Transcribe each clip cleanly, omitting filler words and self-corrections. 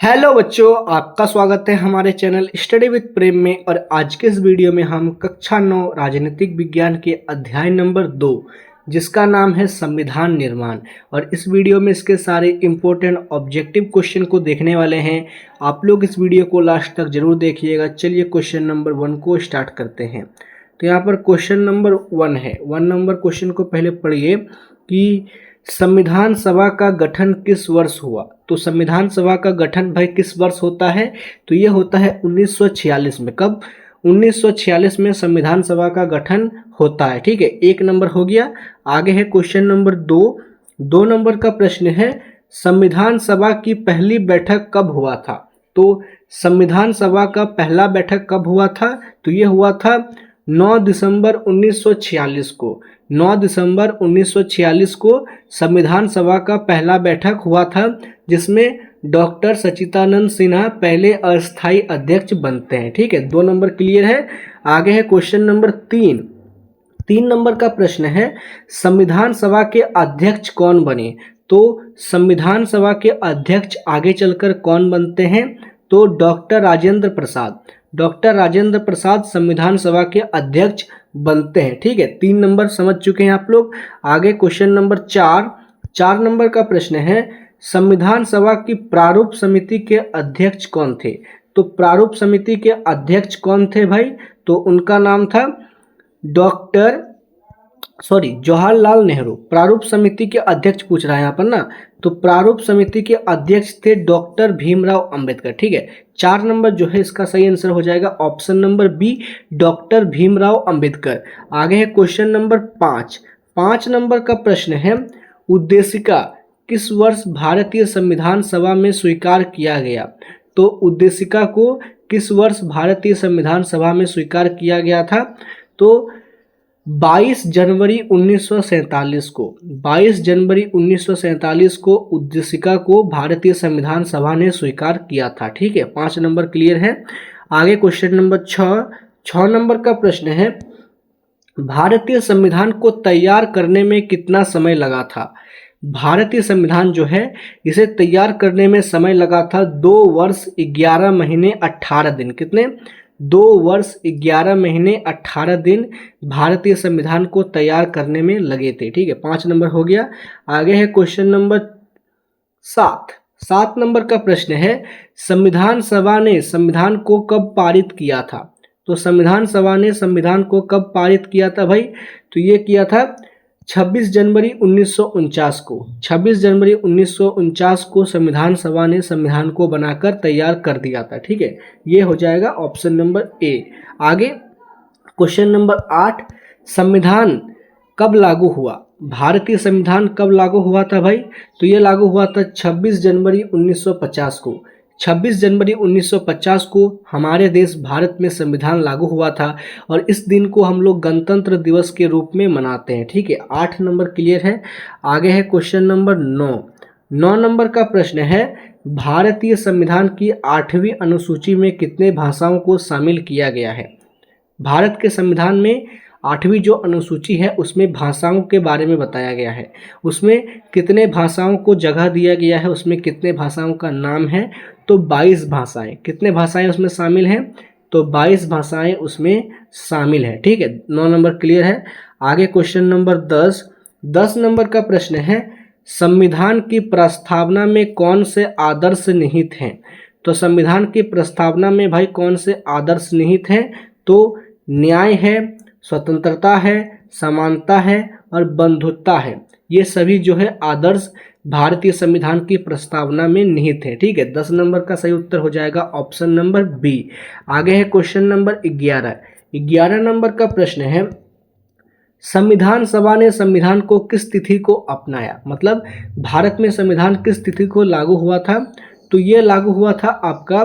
Hello बच्चों, आपका स्वागत है हमारे चैनल स्टडी विद प्रेम में। और आज के इस वीडियो में हम कक्षा 9 राजनीतिक विज्ञान के अध्याय नंबर 2 जिसका नाम है संविधान निर्माण, और इस वीडियो में इसके सारे इम्पोर्टेंट ऑब्जेक्टिव क्वेश्चन को देखने वाले हैं। आप लोग इस वीडियो को लास्ट तक जरूर देखिएगा। चलिए क्वेश्चन नंबर 1 को स्टार्ट करते हैं। तो यहाँ पर क्वेश्चन नंबर 1 है। 1 नंबर क्वेश्चन को पहले पढ़िए कि संविधान सभा का गठन किस वर्ष हुआ। तो संविधान सभा का गठन भाई किस वर्ष होता है? तो ये होता है 1946 में। कब? 1946 में संविधान सभा का गठन होता है। ठीक है, 1 नंबर हो गया। आगे है क्वेश्चन नंबर 2। 2 नंबर का प्रश्न है संविधान सभा की पहली बैठक कब हुआ था? तो संविधान सभा का पहला बैठक कब हुआ था? तो ये हुआ था 9 दिसंबर 1946 को। 9 दिसंबर 1946 को संविधान सभा का पहला बैठक हुआ था, जिसमें डॉक्टर सच्चिदानंद सिन्हा पहले अस्थायी अध्यक्ष बनते हैं। ठीक है, 2 नंबर क्लियर है। आगे है क्वेश्चन नंबर 3। 3 नंबर का प्रश्न है संविधान सभा के अध्यक्ष कौन बने? तो संविधान सभा के अध्यक्ष आगे चलकर कौन बनते हैं? तो डॉक्टर राजेंद्र प्रसाद। डॉक्टर राजेंद्र प्रसाद संविधान सभा के अध्यक्ष बनते हैं। ठीक है, 3 नंबर समझ चुके हैं आप लोग। आगे क्वेश्चन नंबर 4। 4 नंबर का प्रश्न है संविधान सभा की प्रारूप समिति के अध्यक्ष कौन थे? तो प्रारूप समिति के अध्यक्ष कौन थे भाई? तो उनका नाम था जवाहरलाल नेहरू। प्रारूप समिति के अध्यक्ष पूछ रहा है यहाँ पर ना, तो प्रारूप समिति के अध्यक्ष थे डॉक्टर भीमराव अंबेडकर। ठीक है, 4 नंबर जो है इसका सही आंसर हो जाएगा option number B, doctor Bhimrao Ambedkar. आगे है क्वेश्चन नंबर 5। 5 नंबर का प्रश्न है उद्देशिका किस वर्ष भारतीय संविधान सभा में स्वीकार किया गया? तो उद्देशिका को किस वर्ष भारतीय संविधान सभा में स्वीकार किया गया था? तो 22 जनवरी 1947 को। 22 जनवरी 1947 को उद्देशिका को भारतीय संविधान सभा ने स्वीकार किया था। ठीक है, 5 नंबर क्लियर है। आगे क्वेश्चन नंबर 6। 6 नंबर का प्रश्न है भारतीय संविधान को तैयार करने में कितना समय लगा था? भारतीय संविधान जो है इसे तैयार करने में समय लगा था 2 वर्ष 11 महीने 18 दिन। कितने? 2 वर्ष 11 महीने 18 दिन भारतीय संविधान को तैयार करने में लगे थे। ठीक है, 5 नंबर हो गया। आगे है क्वेश्चन नंबर 7। 7 नंबर का प्रश्न है संविधान सभा ने संविधान को कब पारित किया था? तो संविधान सभा ने संविधान को कब पारित किया था भाई? तो ये किया था 26 जनवरी 1949 को। 26 जनवरी 1949 को संविधान सभा ने संविधान को बनाकर तैयार कर दिया था। ठीक है, ये हो जाएगा ऑप्शन नंबर ए। आगे क्वेश्चन नंबर 8 संविधान कब लागू हुआ? भारतीय संविधान कब लागू हुआ था भाई? तो ये लागू हुआ था 26 जनवरी 1950 को। 26 जनवरी 1950 को हमारे देश भारत में संविधान लागू हुआ था, और इस दिन को हम लोग गणतंत्र दिवस के रूप में मनाते हैं। ठीक है, 8 नंबर क्लियर है। आगे है क्वेश्चन नंबर 9। 9 नंबर का प्रश्न है भारतीय संविधान की 8वीं अनुसूची में कितने भाषाओं को शामिल किया गया है? भारत के संविधान में 8वीं जो अनुसूची है उसमें भाषाओं के बारे में बताया गया है। उसमें कितने भाषाओं को जगह दिया गया है, उसमें कितने भाषाओं का नाम है? तो 22 भाषाएं। कितने भाषाएं उसमें शामिल हैं? तो 22 भाषाएं उसमें शामिल है। ठीक है, 9 नंबर क्लियर है। आगे क्वेश्चन नंबर 10। 10 नंबर का प्रश्न है संविधान की प्रस्तावना में कौन से आदर्श निहित हैं? तो संविधान की प्रस्तावना में भाई कौन से आदर्श निहित हैं? तो न्याय है, स्वतंत्रता है, समानता है और बंधुत्ता है। ये सभी जो है आदर्श भारतीय संविधान की प्रस्तावना में निहित है। ठीक है, 10 नंबर का सही उत्तर हो जाएगा ऑप्शन नंबर बी। आगे है क्वेश्चन नंबर 11। 11 नंबर का प्रश्न है संविधान सभा ने संविधान को किस तिथि को अपनाया? मतलब भारत में संविधान किस तिथि को लागू हुआ था? तो ये लागू हुआ था आपका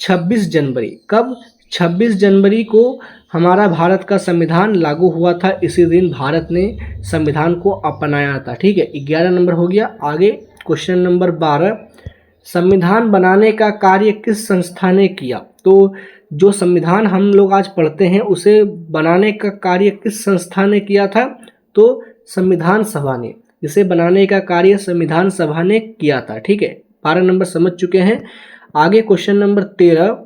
26 जनवरी। कब? 26 जनवरी को हमारा भारत का संविधान लागू हुआ था। इसी दिन भारत ने संविधान को अपनाया था। ठीक है, 11 नंबर हो गया। आगे क्वेश्चन नंबर 12 संविधान बनाने का कार्य किस संस्था ने किया? तो जो संविधान हम लोग आज पढ़ते हैं उसे बनाने का कार्य किस संस्था ने किया था? तो संविधान सभा ने। इसे बनाने का कार्य संविधान सभा ने किया था। ठीक है, 12 नंबर समझ चुके हैं। आगे क्वेश्चन नंबर 13,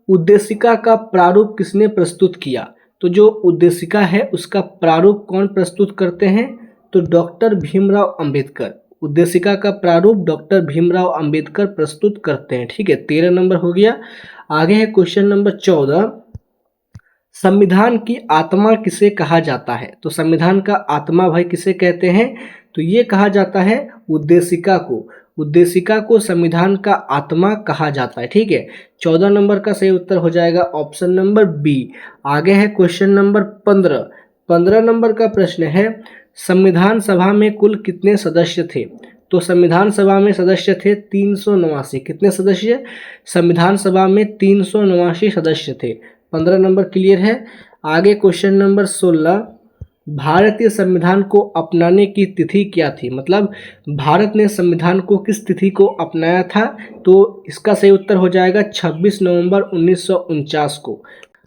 उद्देशिका का प्रारूप किसने प्रस्तुत किया? तो जो उद्देशिका है उसका प्रारूप कौन प्रस्तुत करते हैं? तो डॉक्टर भीमराव अंबेडकर। उद्देशिका का प्रारूप डॉक्टर भीमराव अंबेडकर प्रस्तुत करते हैं। ठीक है, 13 नंबर हो गया। आगे है क्वेश्चन नंबर 14, संविधान की आत्मा किसे कहा जाता है? तो संविधान का आत्मा भाई किसे कहते हैं? तो ये कहा जाता है उद्देशिका को। उद्देशिका को संविधान का आत्मा कहा जाता है। ठीक है, 14 नंबर का सही उत्तर हो जाएगा ऑप्शन नंबर बी। आगे है क्वेश्चन नंबर 15। 15 नंबर का प्रश्न है, संविधान सभा में कुल कितने सदस्य थे? तो संविधान सभा में सदस्य थे 389। कितने सदस्य? संविधान सभा में 389 सदस्य थे। 15 नंबर क्लियर है। आगे क्वेश्चन नंबर 16, भारतीय संविधान को अपनाने की तिथि क्या थी? मतलब भारत ने संविधान को किस तिथि को अपनाया था? तो इसका सही उत्तर हो जाएगा 26 नवंबर 1949 को।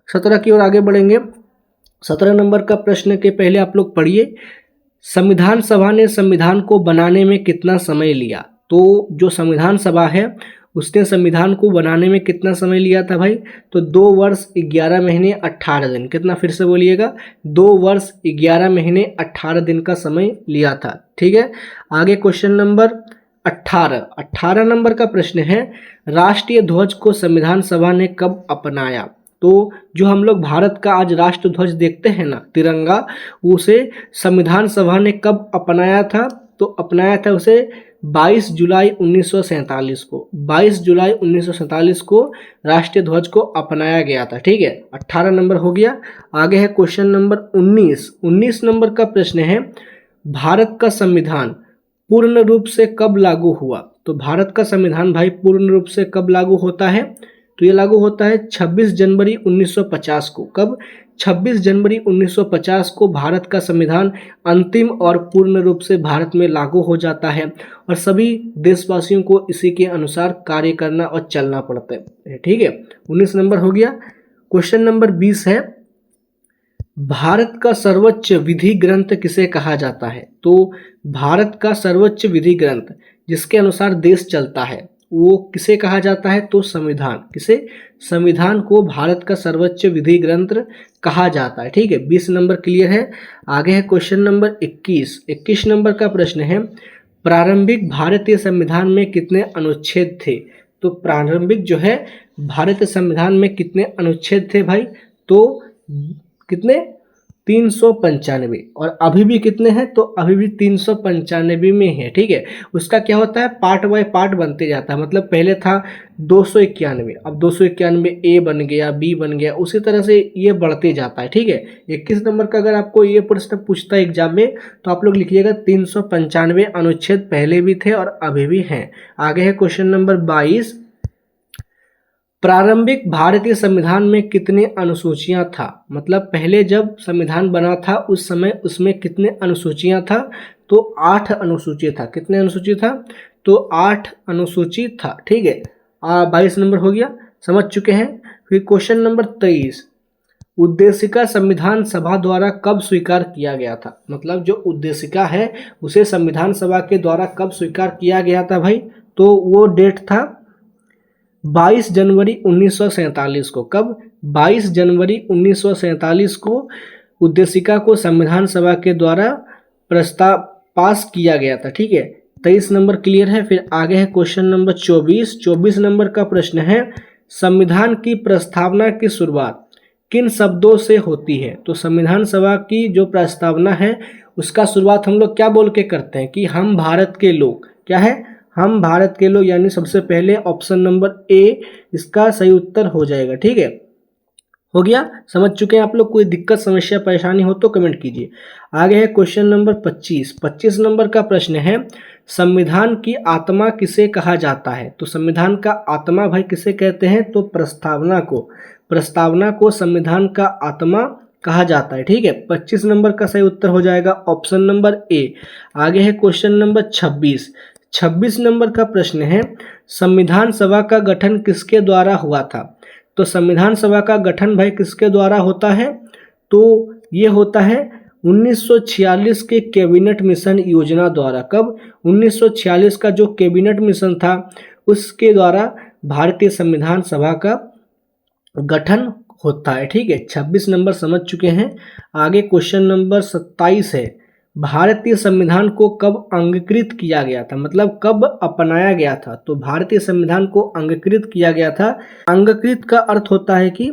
17 की ओर आगे बढ़ेंगे। 17 नंबर का प्रश्न के पहले आप लोग पढ़िए, संविधान सभा ने संविधान को बनाने में कितना समय लिया? तो जो संविधान सभा है उसने संविधान को बनाने में कितना समय लिया था भाई? तो 2 वर्ष 11 महीने 18 दिन। कितना? फिर से बोलिएगा, 2 वर्ष 11 महीने 18 दिन का समय लिया था। ठीक है, आगे क्वेश्चन नंबर 18। 18 नंबर का प्रश्न है, राष्ट्रीय ध्वज को संविधान सभा ने कब अपनाया? तो जो हम लोग भारत का आज राष्ट्र ध्वज देखते हैं ना, तिरंगा, उसे संविधान सभा ने कब अपनाया था? तो अपनाया था उसे 22 जुलाई 1947 को। 22 जुलाई 1947 को राष्ट्रीय ध्वज को अपनाया गया था। ठीक है, 18 नंबर हो गया। आगे है क्वेश्चन नंबर 19। 19 नंबर का प्रश्न है, भारत का संविधान पूर्ण रूप से कब लागू हुआ? तो भारत का संविधान भाई पूर्ण रूप से कब लागू होता है? तो ये लागू होता है 26 जनवरी 1950 को। कब? 26 जनवरी 1950 को भारत का संविधान अंतिम और पूर्ण रूप से भारत में लागू हो जाता है और सभी देशवासियों को इसी के अनुसार कार्य करना और चलना पड़ता है। ठीक है, 19 नंबर हो गया। क्वेश्चन नंबर 20 है, भारत का सर्वोच्च विधि ग्रंथ किसे कहा जाता है? तो भारत का सर्वोच्च विधि ग्रंथ जिसके अनुसार देश चलता है वो किसे कहा जाता है? तो संविधान। किसे? संविधान को भारत का सर्वोच्च विधि ग्रंथ कहा जाता है। ठीक है, 20 नंबर क्लियर है। आगे है क्वेश्चन नंबर 21। 21 नंबर का प्रश्न है, प्रारंभिक भारतीय संविधान में कितने अनुच्छेद थे? तो प्रारंभिक जो है भारतीय संविधान में कितने अनुच्छेद थे भाई? तो कितने? 395। और अभी भी कितने हैं? तो अभी भी 395 में है। ठीक है, उसका क्या होता है, पार्ट बाय पार्ट बनते जाता है। मतलब पहले था 291, अब 291 ए बन गया, बी बन गया, उसी तरह से ये बढ़ते जाता है। ठीक है, 21 नंबर का अगर आपको ये प्रश्न पूछता है एग्जाम में तो आप लोग लिखिएगा 395 अनुच्छेद पहले भी थे और अभी भी हैं। आगे है क्वेश्चन नंबर 22, प्रारंभिक भारतीय संविधान में कितने अनुसूचियां था? मतलब पहले जब संविधान बना था उस समय उसमें कितने अनुसूचियां था? तो 8 अनुसूची था। कितने अनुसूची था? तो 8 अनुसूची था। ठीक है, 22 नंबर हो गया, समझ चुके हैं। फिर क्वेश्चन नंबर 23, उद्देशिका संविधान सभा द्वारा कब स्वीकार किया गया था? मतलब जो उद्देशिका है उसे संविधान सभा के द्वारा कब स्वीकार किया गया था भाई? तो वो डेट था 22 जनवरी 1947 को। कब? 22 जनवरी 1947 को उद्देशिका को संविधान सभा के द्वारा प्रस्ताव पास किया गया था। ठीक है, 23 नंबर क्लियर है। फिर आगे है क्वेश्चन नंबर 24। 24 नंबर का प्रश्न है, संविधान की प्रस्तावना की शुरुआत किन शब्दों से होती है? तो संविधान सभा की जो प्रस्तावना है उसका शुरुआत हम लोग क्या बोल के करते हैं कि हम भारत के लोग। क्या है? हम भारत के लोग, यानी सबसे पहले ऑप्शन नंबर ए इसका सही उत्तर हो जाएगा। ठीक है, हो गया, समझ चुके हैं आप लोग। कोई दिक्कत समस्या परेशानी हो तो कमेंट कीजिए। आगे है क्वेश्चन नंबर 25। 25 नंबर का प्रश्न है, संविधान की आत्मा किसे कहा जाता है? तो संविधान का आत्मा भाई किसे कहते हैं? तो प्रस्तावना को। प्रस्तावना को संविधान का आत्मा कहा जाता है। ठीक है, 25 नंबर का सही उत्तर हो जाएगा ऑप्शन नंबर ए। आगे है क्वेश्चन नंबर 26। 26 नंबर का प्रश्न है, संविधान सभा का गठन किसके द्वारा हुआ था? तो संविधान सभा का गठन भाई किसके द्वारा होता है? तो ये होता है 1946 के कैबिनेट मिशन योजना द्वारा। कब? 1946 का जो कैबिनेट मिशन था उसके द्वारा भारतीय संविधान सभा का गठन होता है। ठीक है, 26 नंबर समझ चुके हैं। आगे क्वेश्चन नंबर 27 है, भारतीय संविधान को कब अंगीकृत किया गया था, मतलब कब अपनाया गया था। तो भारतीय संविधान को अंगीकृत किया गया था। अंगीकृत का अर्थ होता है कि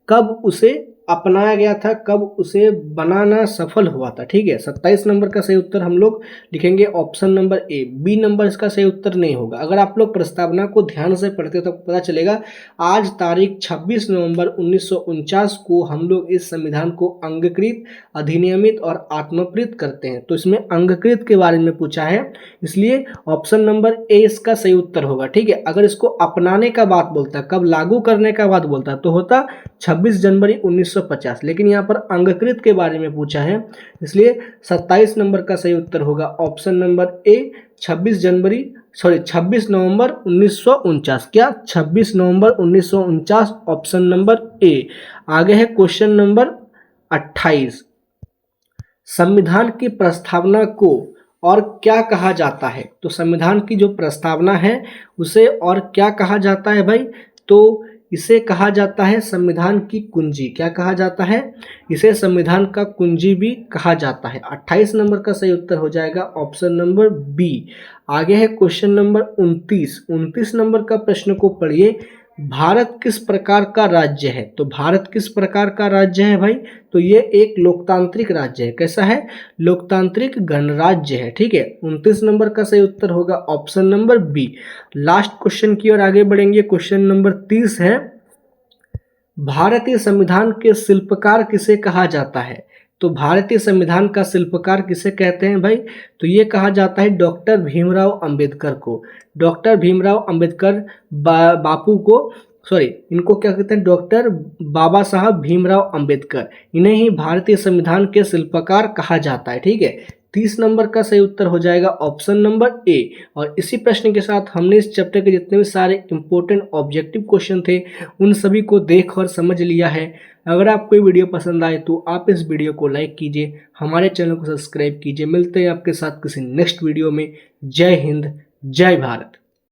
कब उसे अपनाया गया था, कब उसे बनाना सफल हुआ था। ठीक है, 27 नंबर का सही उत्तर हम लोग लिखेंगे option number A. B number इसका सही उत्तर नहीं होगा। अगर आप लोग प्रस्तावना को ध्यान से पढ़ते तो पता चलेगा आज तारीख 26 नवंबर 1949 को हम लोग इस संविधान को अंगीकृत, अधिनियमित और आत्मकृत करते हैं। तो इसमें अंगीकृत के बारे में पूछा है, इसलिए ऑप्शन नंबर ए इसका सही उत्तर होगा। ठीक है, अगर इसको अपनाने का बात बोलता है, कब लागू करने का बात बोलता है, तो होता 26 जनवरी 1950, लेकिन यहाँ पर अंगीकृत के बारे में पूछा है, इसलिए 27 नंबर का सही उत्तर होगा ऑप्शन नंबर ए, 26 नवंबर 1949। क्या 26 नवंबर 1949 ऑप्शन नंबर ए। आगे है क्वेश्चन नंबर 28, संविधान की प्रस्तावना को और क्या कहा जाता है। तो संविधान की जो प्रस्तावना है उसे और क्या कहा जाता है भाई, तो इसे कहा जाता है संविधान की कुंजी। क्या कहा जाता है, इसे संविधान का कुंजी भी कहा जाता है। 28 नंबर का सही उत्तर हो जाएगा ऑप्शन नंबर बी। आगे है क्वेश्चन नंबर 29 नंबर का प्रश्न को पढ़िए, भारत किस प्रकार का राज्य है। तो भारत किस प्रकार का राज्य है भाई, तो ये एक लोकतांत्रिक राज्य है। कैसा है, लोकतांत्रिक गणराज्य है। ठीक है, 29 नंबर का सही उत्तर होगा option number B. Last question की ओर आगे बढ़ेंगे। क्वेश्चन नंबर 30 है, भारतीय संविधान के शिल्पकार किसे कहा जाता है। तो भारतीय संविधान का शिल्पकार किसे कहते हैं भाई, तो ये कहा जाता है डॉक्टर भीमराव अंबेडकर को। डॉक्टर भीमराव अंबेडकर बापू को, सॉरी, इनको क्या कहते हैं, डॉक्टर बाबा साहब भीमराव अंबेडकर, इन्हें ही भारतीय संविधान के शिल्पकार कहा जाता है। ठीक है, 30 नंबर का सही उत्तर हो जाएगा ऑप्शन नंबर ए। और इसी प्रश्न के साथ हमने इस चैप्टर के जितने भी सारे इंपॉर्टेंट ऑब्जेक्टिव क्वेश्चन थे उन सभी को देख और समझ लिया है। अगर आपको ये वीडियो पसंद आए तो आप इस वीडियो को लाइक कीजिए, हमारे चैनल को सब्सक्राइब कीजिए। मिलते हैं आपके साथ किसी नेक्स्ट वीडियो में। जय हिंद, जय भारत।